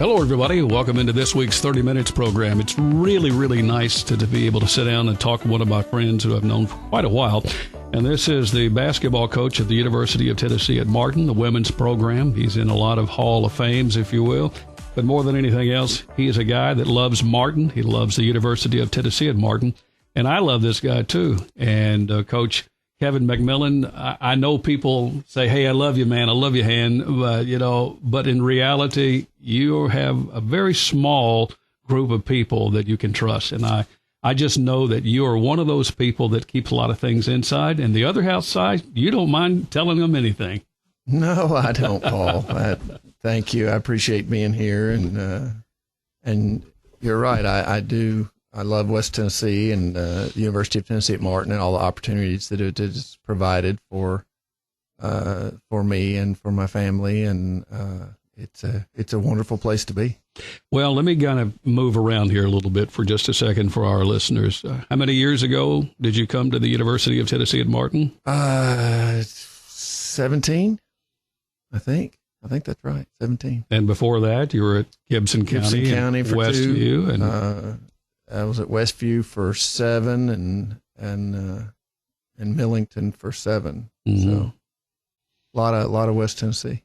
Hello, everybody. Welcome into this week's 30 Minutes program. It's really, really nice to be able to sit down and talk to one of my friends who I've known for quite a while. And this is the basketball coach at the University of Tennessee at Martin, the women's program. He's in a lot of Hall of Fames, if you will. But more than anything else, he is a guy that loves Martin. He loves the University of Tennessee at Martin. And I love this guy, too. And Coach Kevin McMillan, I know people say, hey, I love you, man. I love you, Han. But in reality, you have a very small group of people that you can trust. And I just know that you are one of those people that keeps a lot of things inside. And the other outside, you don't mind telling them anything. No, I don't, Paul. Thank you. I appreciate being here. And you're right. I do. I love West Tennessee and the University of Tennessee at Martin and all the opportunities that it has provided for me and for my family. And it's a wonderful place to be. Well, let me kind of move around here a little bit for just a second for our listeners. How many years ago did you come to the University of Tennessee at Martin? 17, I think. I think that's right, 17. And before that, you were at Gibson County for Westview, 2. And I was at Westview for 7 and Millington for 7. Mm-hmm. So a lot of West Tennessee.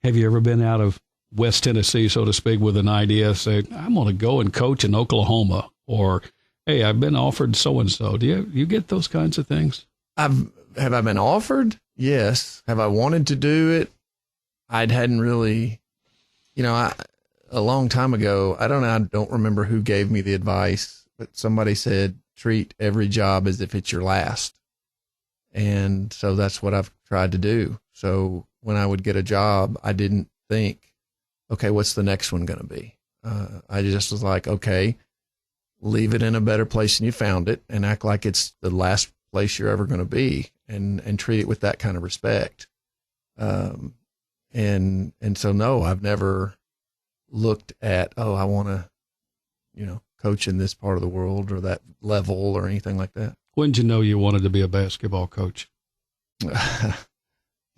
Have you ever been out of West Tennessee, so to speak, with an idea, say, I'm going to go and coach in Oklahoma, or, hey, I've been offered so-and-so. Do you get those kinds of things? Have I been offered? Yes. Have I wanted to do it? I hadn't really, a long time ago, I don't remember who gave me the advice, but somebody said, treat every job as if it's your last. And so that's what I've tried to do. So when I would get a job, I didn't think, okay, what's the next one going to be? I just was like, okay, leave it in a better place than you found it and act like it's the last place you're ever going to be and treat it with that kind of respect. And so, no, I've never looked at, I want to, coach in this part of the world or that level or anything like that. When did you know you wanted to be a basketball coach?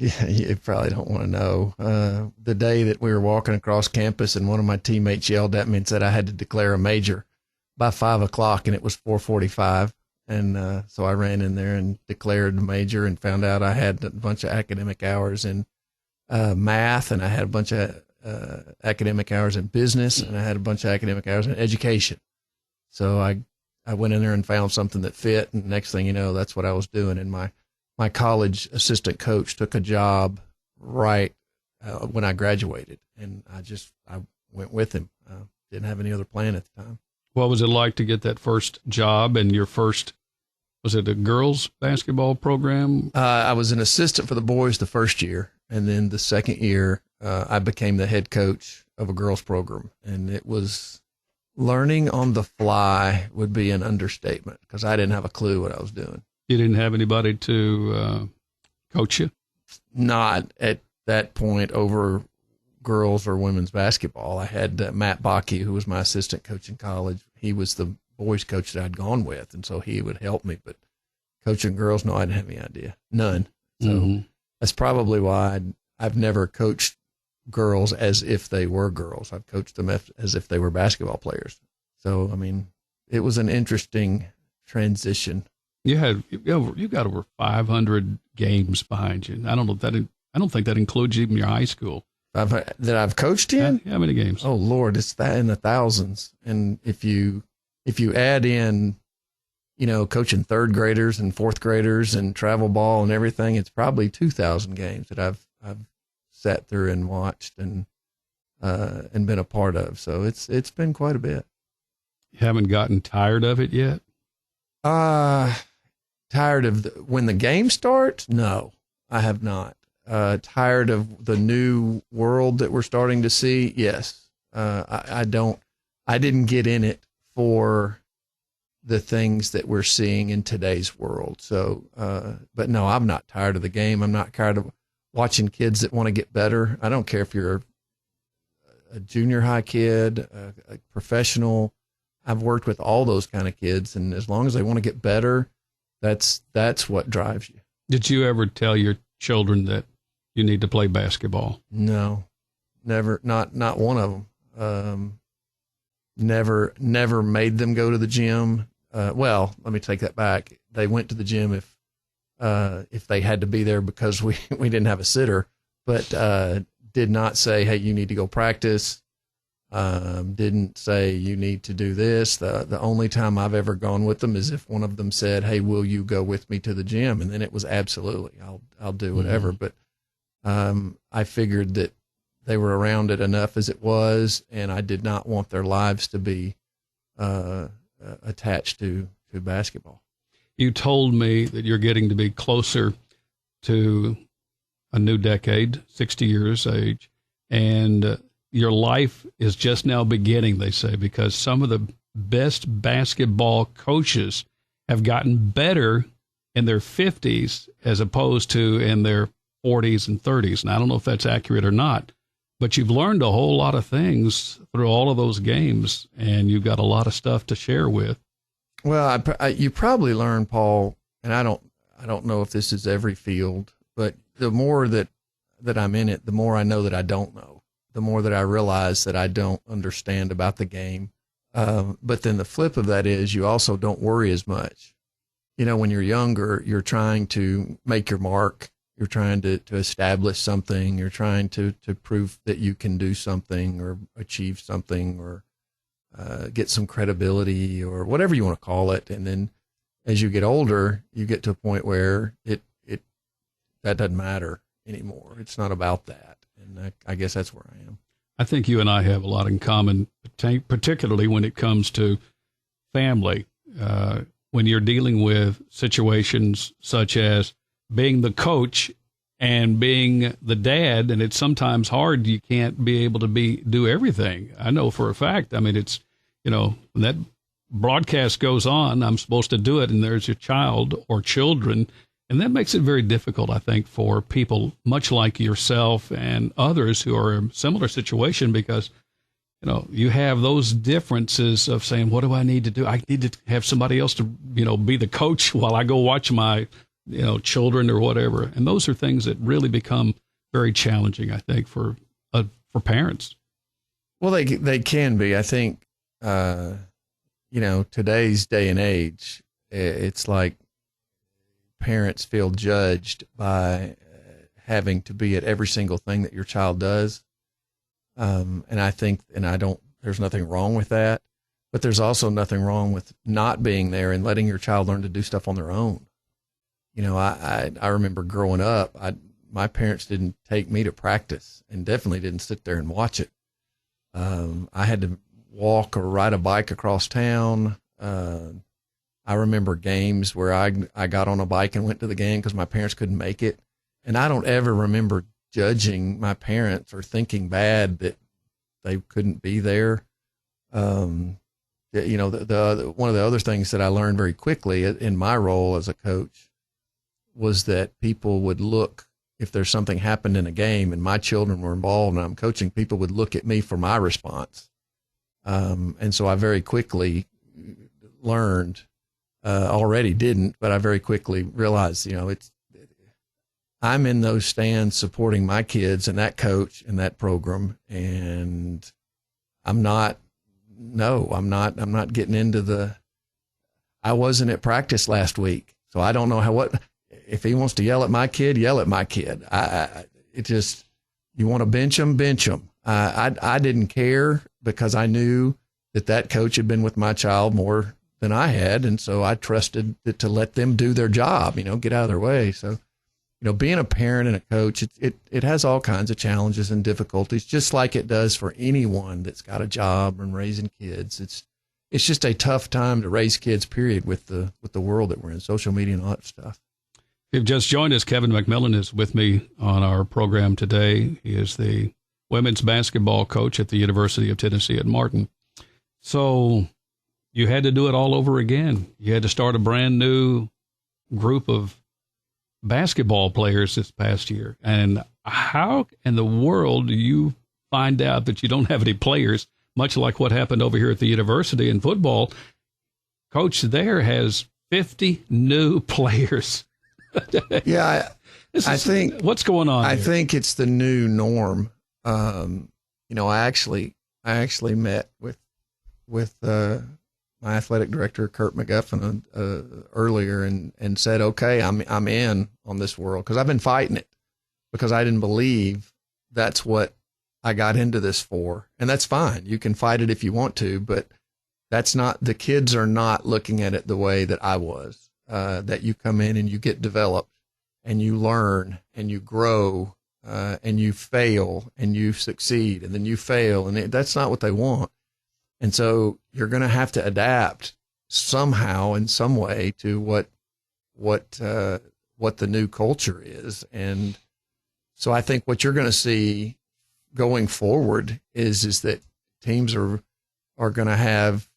Yeah, you probably don't want to know. The day that we were walking across campus and one of my teammates yelled at me and said I had to declare a major by 5:00 and it was 4:45. And so I ran in there and declared a major and found out I had a bunch of academic hours in math, and I had a bunch of academic hours in business, and I had a bunch of academic hours in education. So I went in there and found something that fit, and next thing you know, that's what I was doing. And my college assistant coach took a job right when I graduated, and I went with him. Didn't have any other plan at the time. What was it like to get that first job and your first, was it a girls basketball program? I was an assistant for the boys the first year, and then the second year I became the head coach of a girls program, and it was learning on the fly would be an understatement because I didn't have a clue what I was doing. You didn't have anybody to coach you? Not at that point over girls or women's basketball. I had Matt Bakke, who was my assistant coach in college. He was the boys coach that I'd gone with, and so he would help me. But coaching girls, no, I didn't have any idea. None. So that's probably why I've never coached girls as if they were girls. I've coached them as if they were basketball players. So, I mean, it was an interesting transition. You got over 500 games behind you. I don't think that includes even your high school. That I've coached in? How many games? Oh Lord, it's that in the thousands. And if you add in, coaching third graders and fourth graders and travel ball and everything, it's probably 2,000 games that I've sat through and watched and been a part of. So it's been quite a bit. You haven't gotten tired of it yet? Tired of when the game starts? No, I have not. Tired of the new world that we're starting to see? Yes. I didn't get in it for the things that we're seeing in today's world. So, but no, I'm not tired of the game. I'm not tired of watching kids that want to get better. I don't care if you're a junior high kid, a professional. I've worked with all those kind of kids, and as long as they want to get better, that's what drives you. Did you ever tell your children that you need to play basketball? No, never. Not one of them. Never made them go to the gym. Well, let me take that back. They went to the gym if they had to be there because we didn't have a sitter, but did not say, hey, you need to go practice. Didn't say you need to do this. The only time I've ever gone with them is if one of them said, hey, will you go with me to the gym? And then it was absolutely, I'll do whatever. Mm-hmm. But I figured that they were around it enough as it was, and I did not want their lives to be attached to basketball. You told me that you're getting to be closer to a new decade, 60 years age, and your life is just now beginning, they say, because some of the best basketball coaches have gotten better in their 50s as opposed to in their 40s and 30s. And I don't know if that's accurate or not, but you've learned a whole lot of things through all of those games, and you've got a lot of stuff to share with. Well, you probably learn, Paul, and I don't know if this is every field, but the more that I'm in it, the more I know that I don't know, the more that I realize that I don't understand about the game. But then the flip of that is you also don't worry as much. You know, when you're younger, you're trying to make your mark. You're trying to establish something. You're trying to prove that you can do something or achieve something or get some credibility or whatever you want to call it. And then as you get older, you get to a point where that doesn't matter anymore. It's not about that. And I guess that's where I am. I think you and I have a lot in common, particularly when it comes to family. When you're dealing with situations such as being the coach and being the dad, and it's sometimes hard. You can't be able to do everything. I know for a fact. I mean, it's, when that broadcast goes on, I'm supposed to do it, and there's your child or children, and that makes it very difficult, I think, for people much like yourself and others who are in a similar situation because, you have those differences of saying, what do I need to do? I need to have somebody else to, be the coach while I go watch my children or whatever. And those are things that really become very challenging, I think, for parents. Well, they can be. I think, today's day and age, it's like parents feel judged by having to be at every single thing that your child does. And I think, there's nothing wrong with that, but there's also nothing wrong with not being there and letting your child learn to do stuff on their own. I remember growing up, my parents didn't take me to practice and definitely didn't sit there and watch it. I had to walk or ride a bike across town. I remember games where I got on a bike and went to the game because my parents couldn't make it. And I don't ever remember judging my parents or thinking bad that they couldn't be there. The one of the other things that I learned very quickly in my role as a coach was that people would look, if there's something happened in a game and my children were involved and I'm coaching, people would look at me for my response. And so I very quickly learned, already didn't, but I very quickly realized, I'm in those stands supporting my kids and that coach and that program. And I'm not getting into I wasn't at practice last week. So I don't know if he wants to yell at my kid, yell at my kid. You want to bench him. I didn't care because I knew that coach had been with my child more than I had. And so I trusted to let them do their job, get out of their way. So, being a parent and a coach, it has all kinds of challenges and difficulties, just like it does for anyone that's got a job and raising kids. It's just a tough time to raise kids, period, with the world that we're in, social media and all that stuff. If you've just joined us, Kevin McMillan is with me on our program today. He is the women's basketball coach at the University of Tennessee at Martin. So you had to do it all over again. You had to start a brand new group of basketball players this past year. And how in the world do you find out that you don't have any players, much like what happened over here at the university in football? Coach there has 50 new players. Yeah, I think what's going on I here? think it's the new norm. I actually met with my athletic director, Kurt McGuffin, earlier and said, okay, I'm in on this world, because I've been fighting it, because I didn't believe that's what I got into this for. And that's fine. You can fight it if you want to, but that's not, the kids are not looking at it the way that I was, that you come in and you get developed and you learn and you grow, and you fail and you succeed and then you fail. And that's not what they want. And so you're going to have to adapt somehow in some way to what the new culture is. And so I think what you're going to see going forward is that teams are going to have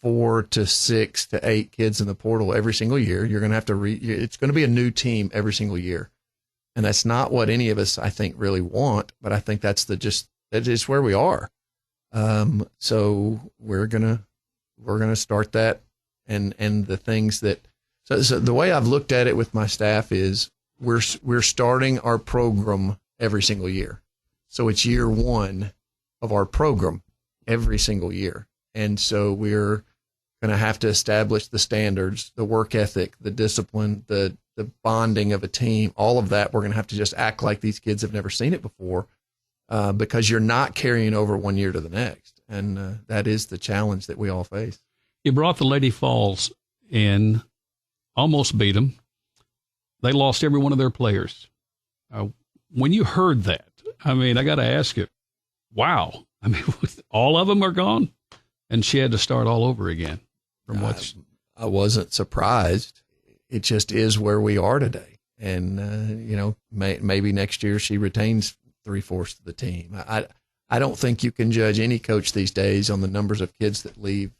4 to 6 to 8 kids in the portal every single year. You're going to have to it's going to be a new team every single year. And that's not what any of us, I think, really want, but I think that is where we are. So we're gonna start that, and the things that, so the way I've looked at it with my staff is we're starting our program every single year. So it's year 1 of our program every single year. And so we're going to have to establish the standards, the work ethic, the discipline, the bonding of a team, all of that. We're going to have to just act like these kids have never seen it before. Because you're not carrying over one year to the next. And that is the challenge that we all face. You brought the Lady Falls in, almost beat them. They lost every one of their players. When you heard that, I mean, I got to ask you, wow. I mean, all of them are gone? And she had to start all over again. I wasn't surprised. It just is where we are today. And, maybe next year she retains 3/4 of the team. I don't think you can judge any coach these days on the numbers of kids that leave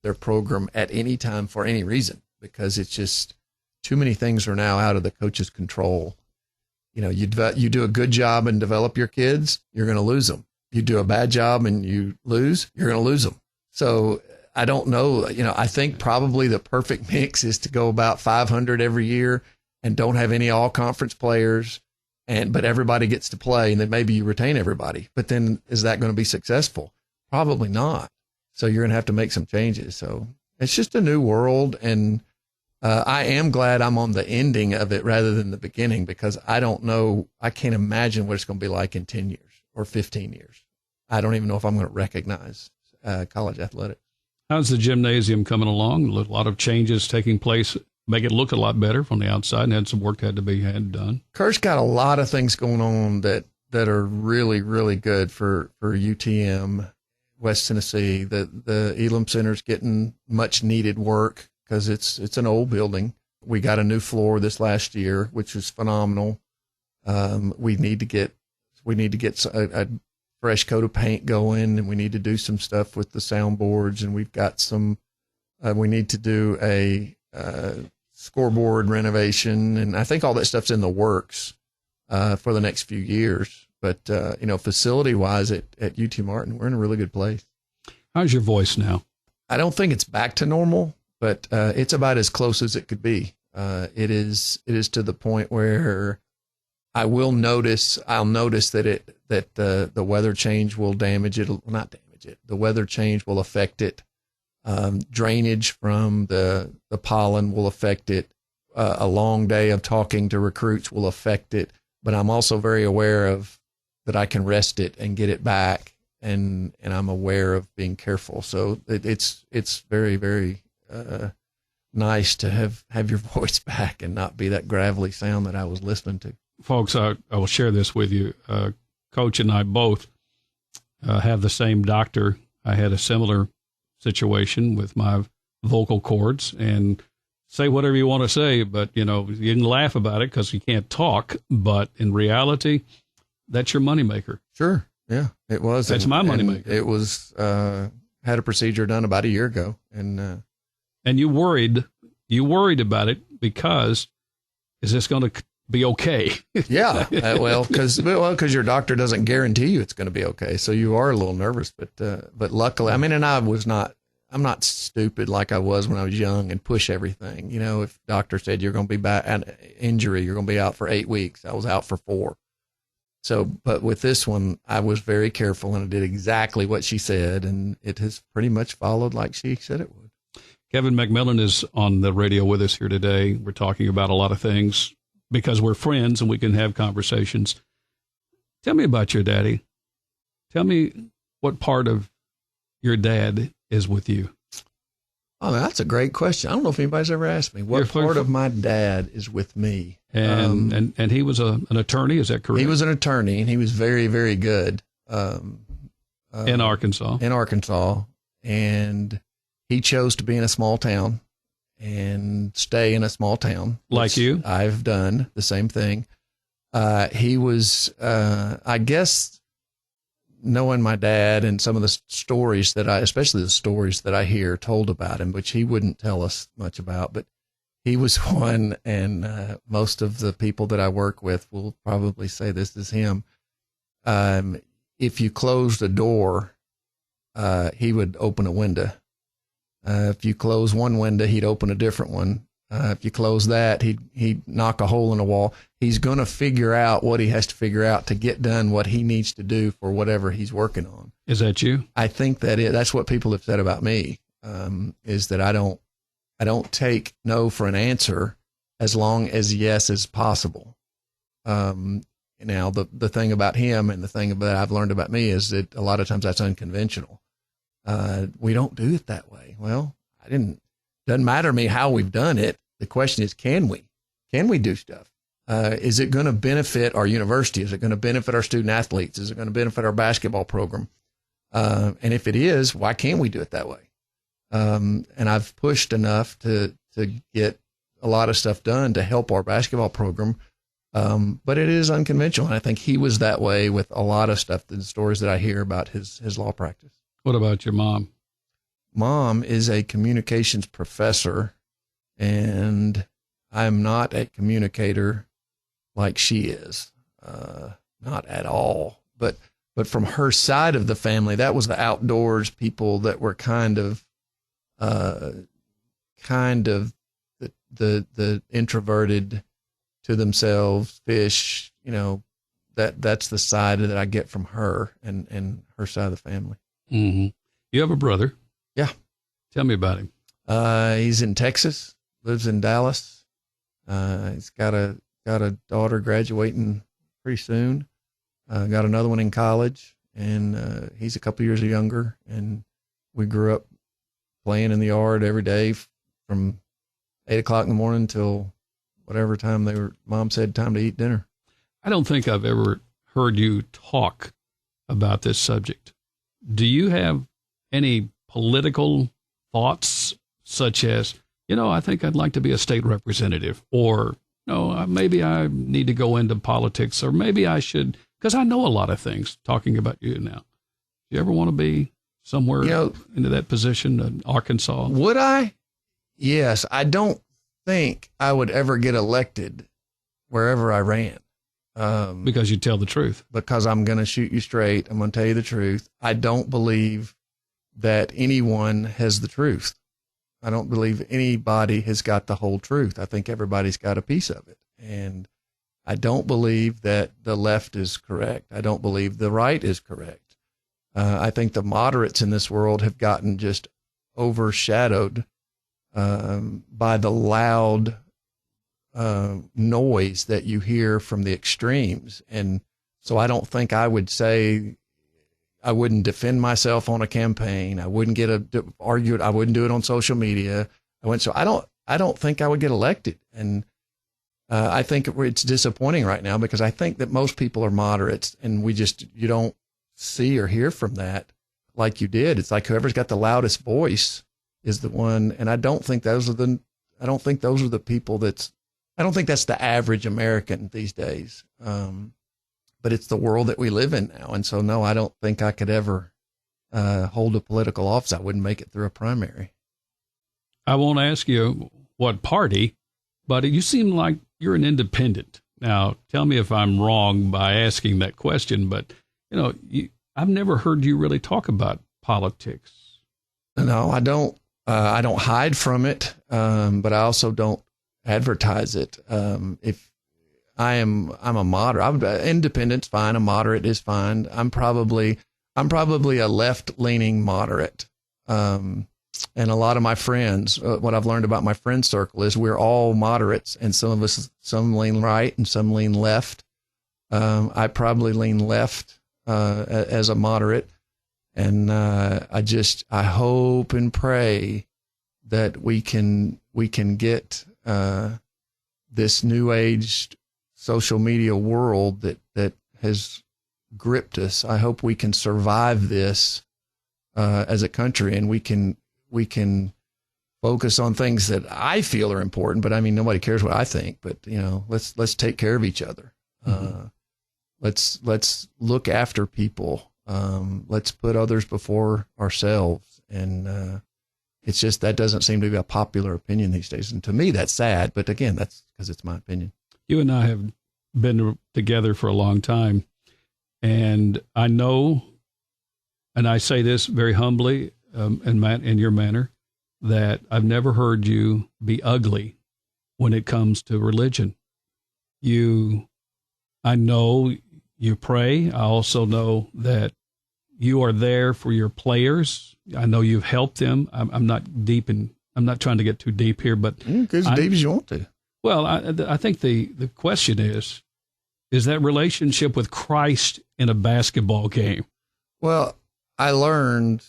their program at any time for any reason, because it's just too many things are now out of the coach's control. You do a good job and develop your kids, you're going to lose them. You do a bad job and you lose, you're going to lose them. So I don't know. I think probably the perfect mix is to go about 500 every year and don't have any all conference players. But everybody gets to play, and then maybe you retain everybody. But then is that going to be successful? Probably not. So you're going to have to make some changes. So it's just a new world. And I am glad I'm on the ending of it rather than the beginning, because I don't know. I can't imagine what it's going to be like in 10 years or 15 years. I don't even know if I'm going to recognize college athletics. How's the gymnasium coming along? A lot of changes taking place. Make it look a lot better from the outside, and had some work had to be done. Kurt's got a lot of things going on that are really, really good for UTM, West Tennessee. The Elam Center's getting much needed work because it's an old building. We got a new floor this last year, which was phenomenal. We need to get a fresh coat of paint going, and we need to do some stuff with the soundboards, and we've got some. We need to do a scoreboard renovation, and I think all that stuff's in the works for the next few years. But facility wise at UT Martin, we're in a really good place. How's your voice now? I don't think it's back to normal, but it's about as close as it could be. It is to the point where I'll notice that the weather change will damage it. Not damage it. The weather change will affect it. Drainage from the pollen will affect it. A long day of talking to recruits will affect it. But I'm also very aware of that I can rest it and get it back, and I'm aware of being careful. So it's very, very nice to have your voice back and not be that gravelly sound that I was listening to. Folks, I will share this with you. Coach and I both have the same doctor. I had a similar situation with my vocal cords, and say whatever you want to say, but you can laugh about it because you can't talk, but in reality, that's your moneymaker. Sure. Yeah, it was. That's my moneymaker. It was, had a procedure done about a year ago. And you worried about it because is this going to be okay? Yeah. Because your doctor doesn't guarantee you it's going to be okay. So you are a little nervous, but luckily, I'm not stupid like I was when I was young and push everything. If doctor said you're going to be back an injury, you're going to be out for 8 weeks. I was out for 4. So, but with this one, I was very careful and I did exactly what she said, and it has pretty much followed like she said it would. Kevin McMillan is on the radio with us here today. We're talking about a lot of things because we're friends and we can have conversations. Tell me about your daddy. Tell me what part of your dad is with you. Oh, that's a great question. I don't know if anybody's ever asked me what part of my dad is with me. And he was an attorney, is that correct? He was an attorney, and he was very, very good. In Arkansas. In Arkansas. And he chose to be in a small town and stay in a small town. Like you? I've done the same thing. He was, I guess, knowing my dad and some of the stories especially the stories that I hear told about him, which he wouldn't tell us much about, but he was one, and most of the people that I work with will probably say this is him. If you closed a door, he would open a window. If you close one window, he'd open a different one. If you close that, he'd knock a hole in the wall. He's going to figure out what he has to figure out to get done what he needs to do for whatever he's working on. Is that you? I think that's what people have said about me, is that I don't take no for an answer as long as yes is possible. Now, the thing about him and the thing that I've learned about me is that a lot of times that's unconventional. We don't do it that way. Well, doesn't matter to me how we've done it. The question is, can we do stuff? Is it going to benefit our university? Is it going to benefit our student athletes? Is it going to benefit our basketball program? And if it is, why can't we do it that way? And I've pushed enough to get a lot of stuff done to help our basketball program. But it is unconventional. And I think he was that way with a lot of stuff, the stories that I hear about his law practice. What about your mom? Mom is a communications professor, and I'm not a communicator like she is. Not at all. But from her side of the family, that was the outdoors people that were kind of the introverted to themselves, fish, that's the side that I get from her and her side of the family. Mm-hmm. You have a brother. Yeah. Tell me about him. He's in Texas, lives in Dallas. He's got a daughter graduating pretty soon. Got another one in college, and he's a couple years younger. And we grew up playing in the yard every day from 8:00 in the morning till whatever time mom said time to eat dinner. I don't think I've ever heard you talk about this subject. Do you have any political thoughts such as, I think I'd like to be a state representative, or no, maybe I need to go into politics, or maybe I should, because I know a lot of things talking about you now. Do you ever want to be somewhere into that position in Arkansas? Would I? Yes. I don't think I would ever get elected wherever I ran. Because you tell the truth. Because I'm going to shoot you straight. I'm going to tell you the truth. I don't believe that anyone has the truth. I don't believe anybody has got the whole truth. I think everybody's got a piece of it. And I don't believe that the left is correct. I don't believe the right is correct. I think the moderates in this world have gotten just overshadowed by the loud noise that you hear from the extremes. And so I don't think I would say, I wouldn't defend myself on a campaign. I wouldn't argue it. I wouldn't do it on social media. I don't think I would get elected. And I think it's disappointing right now because I think that most people are moderates, and you don't see or hear from that like you did. It's like whoever's got the loudest voice is the one. And I don't think those are the people I don't think that's the average American these days. But it's the world that we live in now. And so, no, I don't think I could ever hold a political office. I wouldn't make it through a primary. I won't ask you what party, but you seem like you're an independent. Now, tell me if I'm wrong by asking that question, but, I've never heard you really talk about politics. No, I don't. I don't hide from it, but I also don't advertise it. If I'm a moderate. Independent's fine. A moderate is fine. I'm probably a left-leaning moderate. And a lot of my friends, what I've learned about my friend circle is we're all moderates, and some lean right and some lean left. I probably lean left as a moderate, and I hope and pray that we can get this new age social media world that has gripped us. I hope we can survive this as a country, and we can focus on things that I feel are important. But I mean, nobody cares what I think. But let's take care of each other. Mm-hmm. Let's look after people. Let's put others before ourselves. And it's just that doesn't seem to be a popular opinion these days. And to me, that's sad. But again, that's because it's my opinion. You and I have been together for a long time. And I know, and I say this very humbly in your manner, that I've never heard you be ugly when it comes to religion. I know you pray. I also know that you are there for your players. I know you've helped them. I'm not trying to get too deep here, but as deep as you want to. Well, I think the question is that relationship with Christ in a basketball game? Well, I learned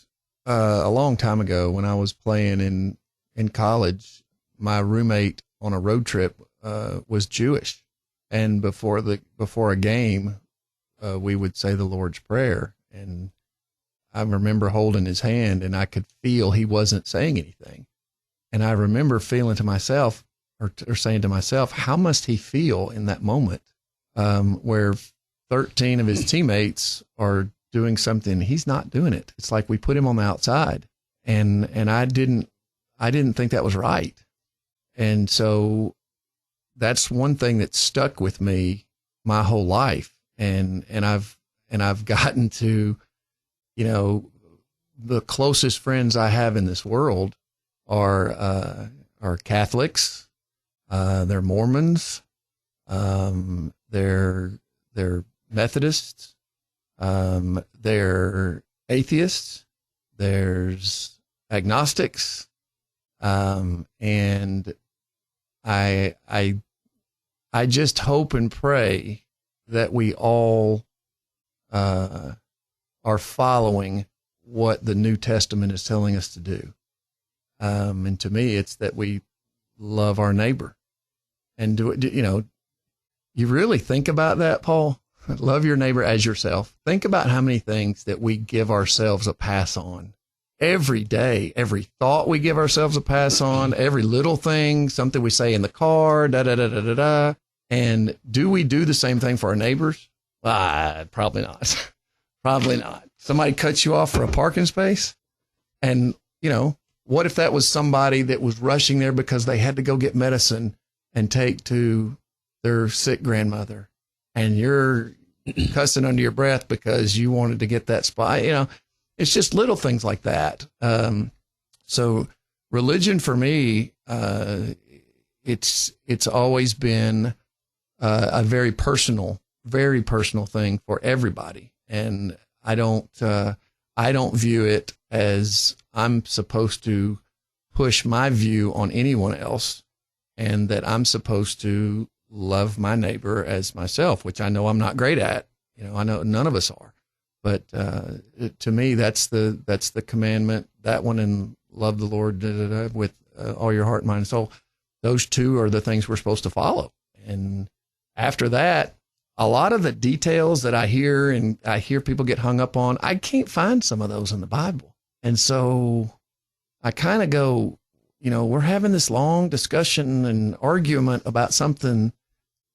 a long time ago when I was playing in college. My roommate on a road trip was Jewish, and before a game, we would say the Lord's Prayer, and I remember holding his hand, and I could feel he wasn't saying anything, and I remember feeling to myself or saying to myself, how must he feel in that moment where 13 of his teammates are doing something, he's not doing it. It's like we put him on the outside, and I didn't think that was right. And so that's one thing that stuck with me my whole life. And I've gotten to, the closest friends I have in this world are Catholics, they're Mormons, they're Methodists, they're atheists, there's agnostics, and I just hope and pray that we all are following what the New Testament is telling us to do. And to me, it's that we love our neighbor. And you really think about that, Paul? Love your neighbor as yourself. Think about how many things that we give ourselves a pass on every day. Every thought we give ourselves a pass on, every little thing, something we say in the car, da-da-da-da-da-da. And do we do the same thing for our neighbors? Probably not. Probably not. Somebody cuts you off for a parking space. And, what if that was somebody that was rushing there because they had to go get medicine and take to their sick grandmother, and you're cussing under your breath because you wanted to get that spot? It's just little things like that. So religion for me, it's always been a very personal thing for everybody. And I don't view it as I'm supposed to push my view on anyone else, and that I'm supposed to love my neighbor as myself, which I know I'm not great at. I know none of us are, but to me, that's the commandment, that one, and love the Lord with all your heart, mind, and soul. Those two are the things we're supposed to follow. And after that, a lot of the details that I hear people get hung up on, I can't find some of those in the Bible. And so I kind of go, we're having this long discussion and argument about something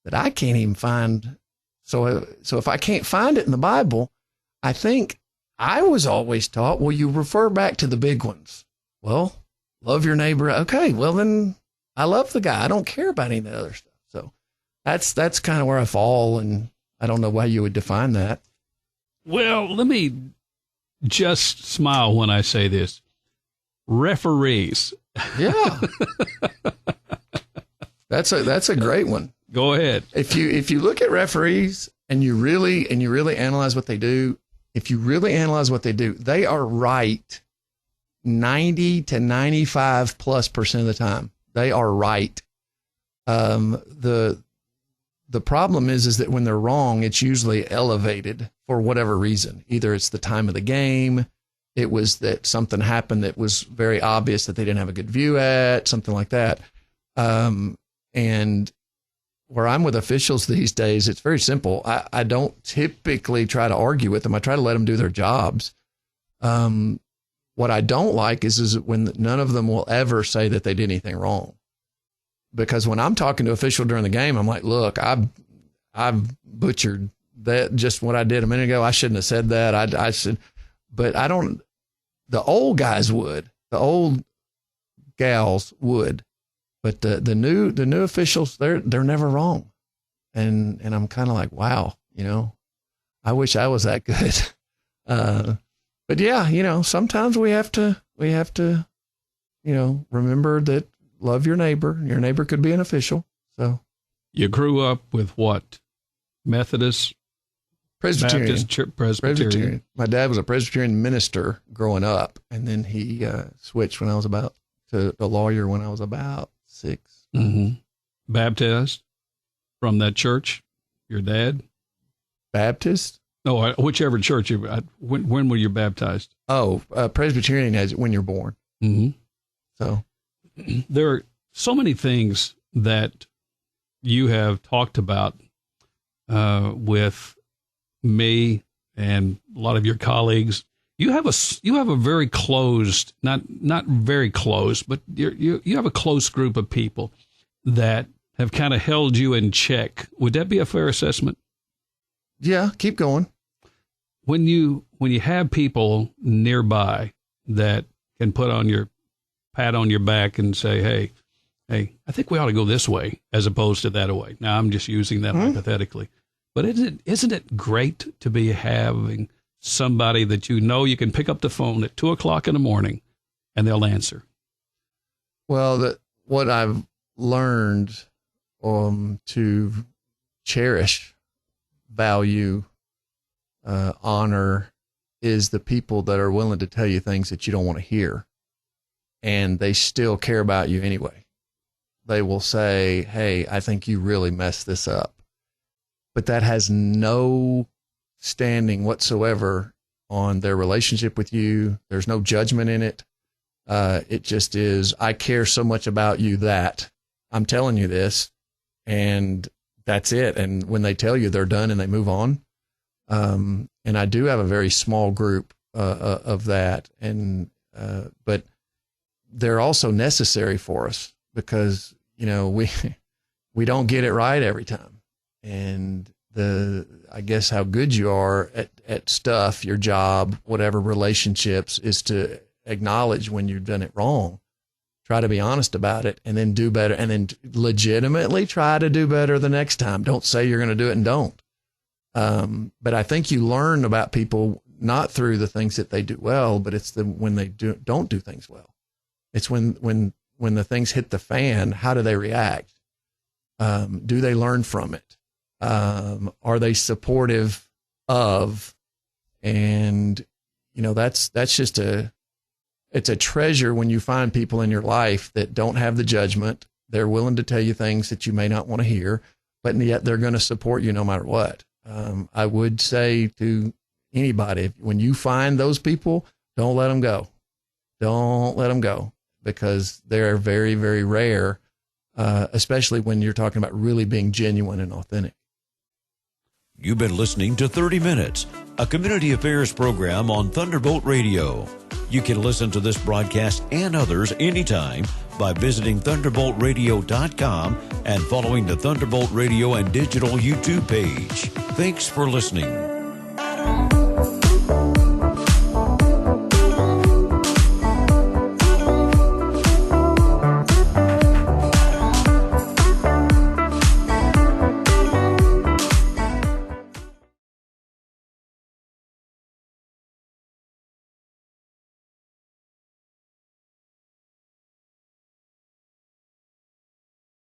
that I can't even find. So if I can't find it in the Bible, I think I was always taught, well, you refer back to the big ones. Well, love your neighbor. Okay, well then I love the guy. I don't care about any of the other stuff. So that's kind of where I fall, and I don't know why you would define that. Well, let me just smile when I say this. Referees. Yeah. That's a great one. Go ahead. If you look at referees and you really analyze what they do, they are right 90 to 95+% of the time. They are right. The problem is that when they're wrong, it's usually elevated for whatever reason. Either it's the time of the game, it was that something happened that was very obvious that they didn't have a good view at, something like that. And where I'm with officials these days, it's very simple. I don't typically try to argue with them. I try to let them do their jobs. What I don't like is when none of them will ever say that they did anything wrong. Because when I'm talking to an official during the game, I'm like, look, I've butchered that, just what I did a minute ago. I shouldn't have said that. I should, but I don't. The old guys would. The old gals would. But the new officials, they're never wrong. And I'm kind of like, wow, I wish I was that good. But yeah, sometimes we have to, remember that love your neighbor. Your neighbor could be an official. So you grew up with what? Methodist? Presbyterian. Baptist, Presbyterian. My dad was a Presbyterian minister growing up, and then he switched when I was to a lawyer when I was about 6. Mm-hmm. Baptized from that church, your dad? Baptist? No, whichever church. When were you baptized? Oh, Presbyterian is when you're born. Mm-hmm. So there are so many things that you have talked about with me and a lot of your colleagues. You have a very closed, not very close, but you have a close group of people that have kind of held you in check. Would that be a fair assessment? Yeah, keep going. When you have people nearby that can pat on your back and say, hey, I think we ought to go this way as opposed to that way. Now I'm just using that hypothetically, but isn't it great to be having somebody that you can pick up the phone at 2:00 in the morning and they'll answer? Well, what I've learned to cherish, value, honor is the people that are willing to tell you things that you don't want to hear, and they still care about you anyway. They will say, hey, I think you really messed this up. But that has no standing whatsoever on their relationship with you. There's no judgment in it. It just is, I care so much about you that I'm telling you this, and that's it. And when they tell you, they're done and they move on. And I do have a very small group of that, but they're also necessary for us because we don't get it right every time. And I guess how good you are at stuff, your job, whatever, relationships, is to acknowledge when you've done it wrong, try to be honest about it, and then do better, and then legitimately try to do better the next time. Don't say you're going to do it and don't. But I think you learn about people not through the things that they do well, but it's when they don't do things well. It's when the things hit the fan, how do they react? Do they learn from it? Are they supportive of? And that's just it's a treasure when you find people in your life that don't have the judgment. They're willing to tell you things that you may not want to hear, but yet they're going to support you no matter what. I would say to anybody, when you find those people, don't let them go. Don't let them go, because they're very, very rare, especially when you're talking about really being genuine and authentic. You've been listening to 30 Minutes, a community affairs program on Thunderbolt Radio. You can listen to this broadcast and others anytime by visiting thunderboltradio.com and following the Thunderbolt Radio and Digital YouTube page. Thanks for listening.